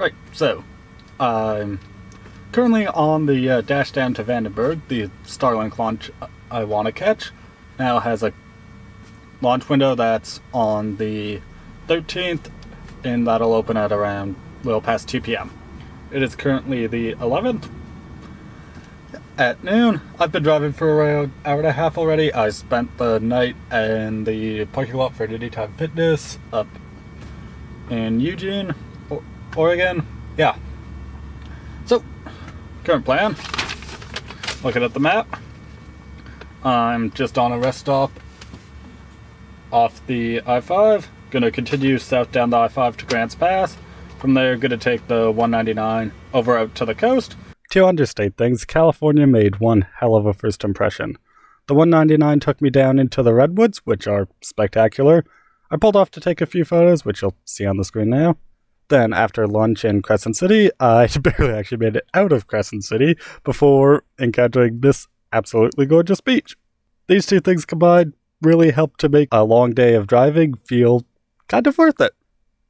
Right, so, I'm currently on the dash down to Vandenberg. The Starlink launch I want to catch now has a launch window that's on the 13th, and that'll open at around a little past 2 p.m. It is currently the 11th at noon. I've been driving for around an hour and a half already. I spent the night in the parking lot for Anytime Fitness up in Eugene, Oregon. Yeah. So, current plan. Looking at the map. I'm just on a rest stop off the I-5. Gonna continue south down the I-5 to Grants Pass. From there, gonna take the 199 over out to the coast. To understate things, California made one hell of a first impression. The 199 took me down into the redwoods, which are spectacular. I pulled off to take a few photos, which you'll see on the screen now. Then, after lunch in Crescent City, I barely actually made it out of Crescent City before encountering this absolutely gorgeous beach. These two things combined really helped to make a long day of driving feel kind of worth it.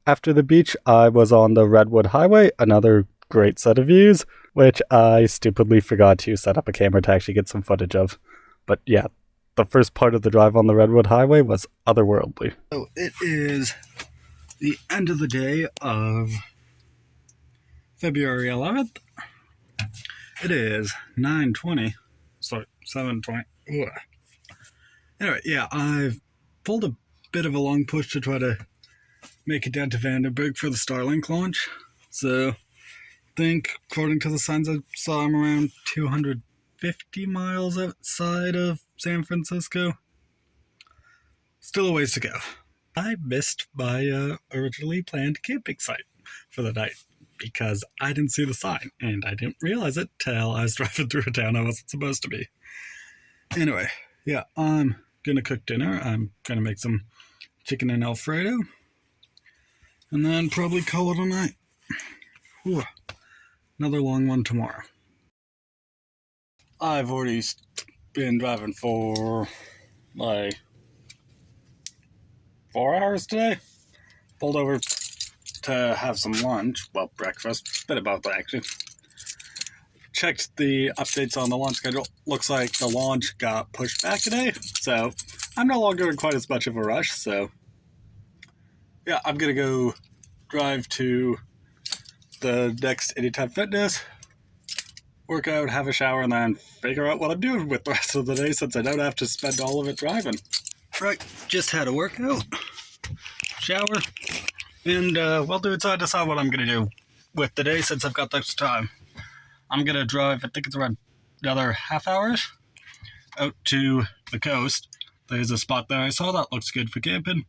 After the beach, I was on the Redwood Highway, another great set of views, which I stupidly forgot to set up a camera to actually get some footage of. But yeah, the first part of the drive on the Redwood Highway was otherworldly. So it is the end of the day of February 11th. It is 9:20. Sorry, 7:20. Ugh. Anyway, yeah, I've pulled a bit of a long push to try to make it down to Vandenberg for the Starlink launch. So, I think, according to the signs I saw, I'm around 250 miles outside of San Francisco. Still a ways to go. I missed my originally planned camping site for the night because I didn't see the sign, and I didn't realize it till I was driving through a town I wasn't supposed to be. Anyway, yeah, I'm gonna cook dinner. I'm gonna make some chicken and Alfredo, and then probably call it a night. Whew. Another long one tomorrow. I've already been driving for like 4 hours today. Pulled over to have some lunch, well, breakfast, bit of both actually. Checked the updates on the launch schedule. Looks like the launch got pushed back today, so I'm no longer in quite as much of a rush. So yeah, I'm gonna go drive to the next Anytime Fitness, work out, have a shower, and then figure out what I'm doing with the rest of the day since I don't have to spend all of it driving. Right, just had a workout, shower, and while doing so, I decide what I'm going to do with the day since I've got this time. I'm going to drive, I think it's around another half hour-ish, out to the coast. There's a spot there I saw that looks good for camping.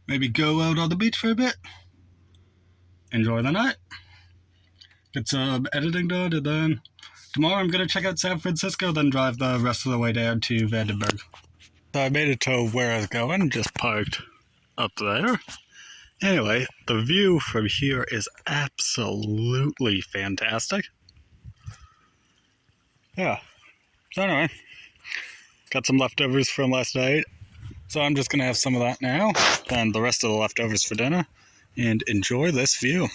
Maybe go out on the beach for a bit. Enjoy the night. Get some editing done, and then tomorrow I'm going to check out San Francisco, then drive the rest of the way down to Vandenberg. So I made it to where I was going, just parked up there. Anyway, the view from here is absolutely fantastic. Yeah. So anyway, got some leftovers from last night. So I'm just going to have some of that now, then the rest of the leftovers for dinner, and enjoy this view.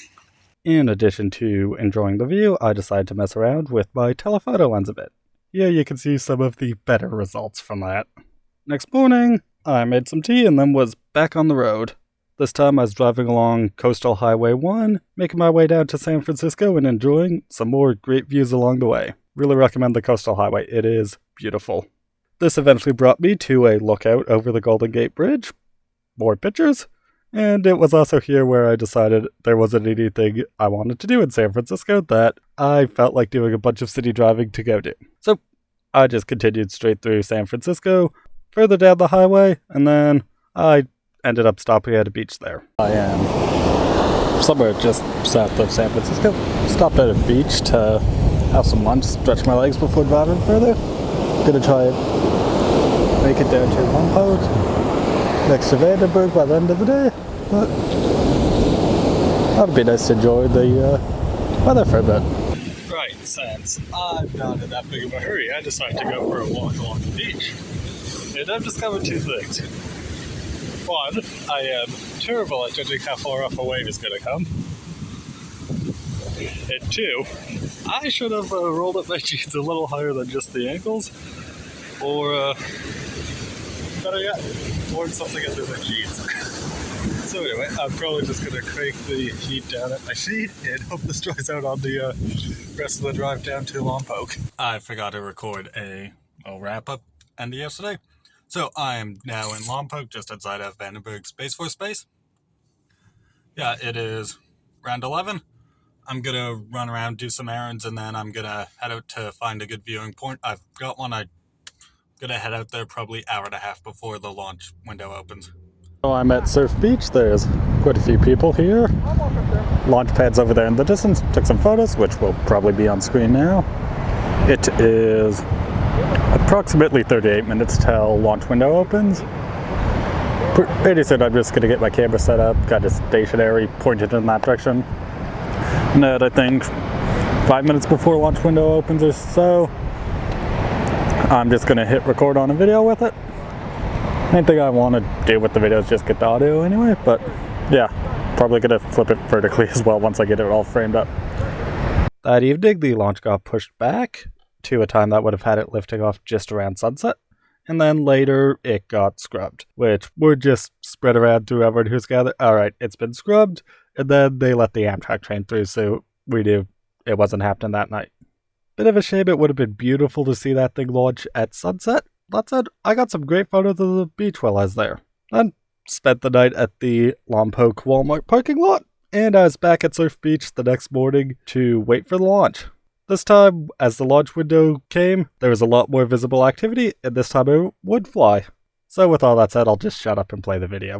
In addition to enjoying the view, I decided to mess around with my telephoto lens a bit. Yeah, you can see some of the better results from that. Next morning, I made some tea and then was back on the road. This time I was driving along Coastal Highway 1, making my way down to San Francisco and enjoying some more great views along the way. Really recommend the Coastal Highway, it is beautiful. This eventually brought me to a lookout over the Golden Gate Bridge, more pictures, and it was also here where I decided there wasn't anything I wanted to do in San Francisco that I felt like doing a bunch of city driving to go do. So I just continued straight through San Francisco, further down the highway, and then I ended up stopping at a beach there. I am somewhere just south of San Francisco. Stopped at a beach to have some lunch, stretch my legs before driving further. Gonna try and make it down to Lompoc, next to Vandenberg by the end of the day. But that'd be nice to enjoy the weather for a bit. Right, since I'm not in that big of a hurry, I decided to go for a walk along the beach. And I've discovered two things. One, I am terrible at judging how far off a wave is going to come. And two, I should have rolled up my jeans a little higher than just the ankles, or better yet, worn something under the jeans. So anyway, I'm probably just going to crank the heat down at my feet and hope this dries out on the rest of the drive down to Lompoc. I forgot to record a wrap-up end of yesterday. So I'm now in Lompoc, just outside of Vandenberg Space Force Base. Yeah, it is around 11. I'm going to run around, do some errands, and then I'm going to head out to find a good viewing point. I've got one. I'm going to head out there probably hour and a half before the launch window opens. So I'm at Surf Beach. There's quite a few people here. Launch pad's over there in the distance. Took some photos, which will probably be on screen now. It is approximately 38 minutes till launch window opens. Pretty soon I'm just going to get my camera set up, got it stationary, pointed in that direction. And then I think 5 minutes before launch window opens or so, I'm just going to hit record on a video with it. Main thing I want to do with the video is just get the audio anyway, but yeah, probably going to flip it vertically as well once I get it all framed up. That evening, the launch got pushed back to a time that would have had it lifting off just around sunset, and then later it got scrubbed, which would just spread around to everyone who's gathered. Alright, it's been scrubbed, and then they let the Amtrak train through, so we knew it wasn't happening that night. Bit of a shame. It would have been beautiful to see that thing launch at sunset. That said, I got some great photos of the beach while I was there. Then spent the night at the Lompoc Walmart parking lot, and I was back at Surf Beach the next morning to wait for the launch. This time, as the launch window came, there was a lot more visible activity, and this time it would fly. So with all that said, I'll just shut up and play the video.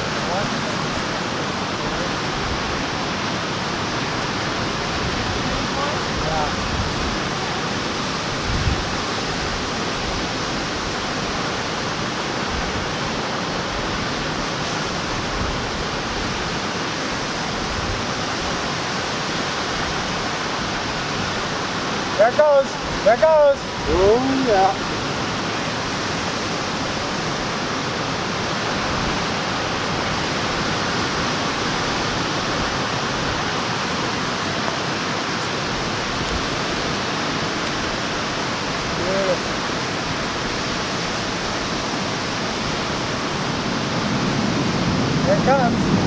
There it goes. There it goes. Oh, yeah. There it comes.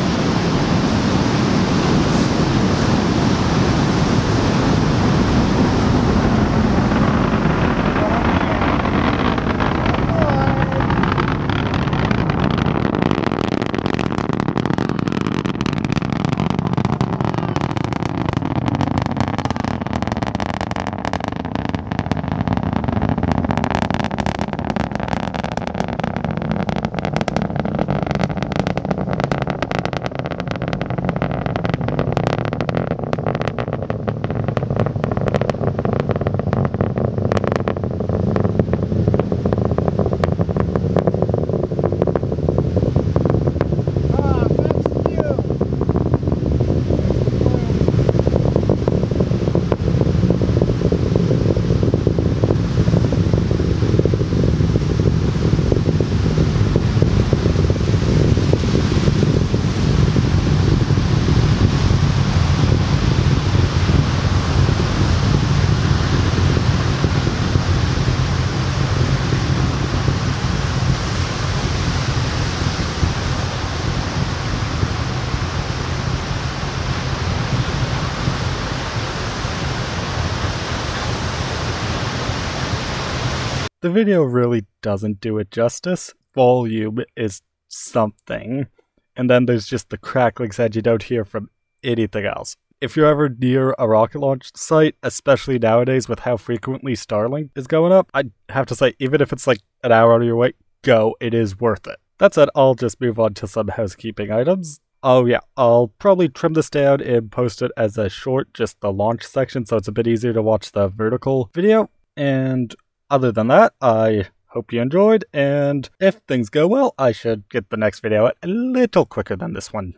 The video really doesn't do it justice. Volume is something, and then there's just the crackling sound you don't hear from anything else. If you're ever near a rocket launch site, especially nowadays with how frequently Starlink is going up, I'd have to say, even if it's like an hour out of your way, go, it is worth it. That said, I'll just move on to some housekeeping items. Oh yeah, I'll probably trim this down and post it as a short, just the launch section, so it's a bit easier to watch the vertical video. And other than that, I hope you enjoyed, and if things go well, I should get the next video out a little quicker than this one.